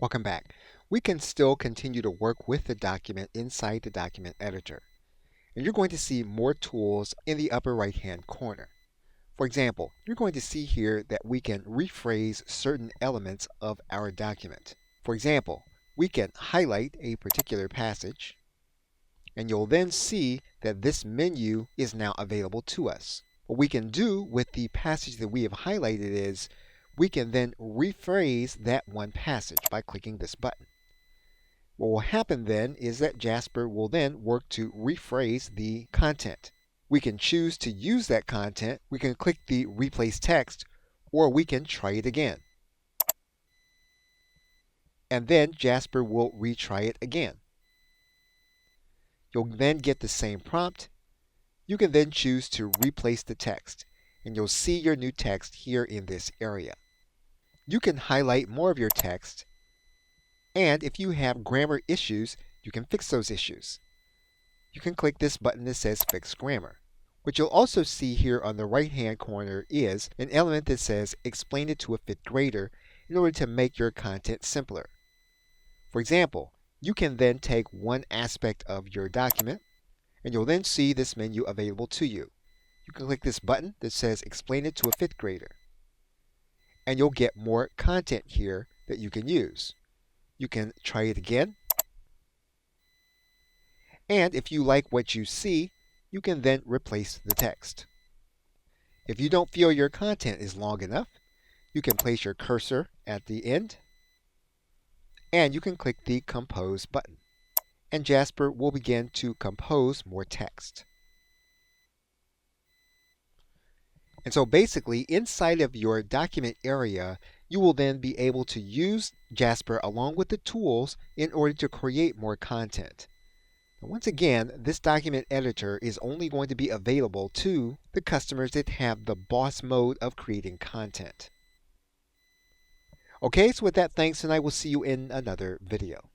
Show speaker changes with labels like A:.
A: Welcome back. We can still continue to work with the document inside the document editor. And you're going to see more tools in the upper right hand corner. For example, you're going to see here that we can rephrase certain elements of our document. For example, we can highlight a particular passage, and you'll then see that this menu is now available to us. What we can do with the passage that we have highlighted is we can then rephrase that one passage by clicking this button. What will happen then is that Jasper will then work to rephrase the content. We can choose to use that content, we can click the replace text, or we can try it again. And then Jasper will retry it again. You'll then get the same prompt. You can then choose to replace the text, and you'll see your new text here in this area. You can highlight more of your text, and if you have grammar issues, you can fix those issues. You can click this button that says Fix Grammar. What you'll also see here on the right-hand corner is an element that says Explain it to a fifth grader in order to make your content simpler. For example, you can then take one aspect of your document, and you'll then see this menu available to you. You can click this button that says Explain it to a fifth grader, and you'll get more content here that you can use. You can try it again, and if you like what you see, you can then replace the text. If you don't feel your content is long enough, you can place your cursor at the end, and you can click the Compose button, and Jasper will begin to compose more text. And so basically, inside of your document area, you will then be able to use Jasper along with the tools in order to create more content. Now, once again, this document editor is only going to be available to the customers that have the boss mode of creating content. Okay, so with that, thanks, and I will see you in another video.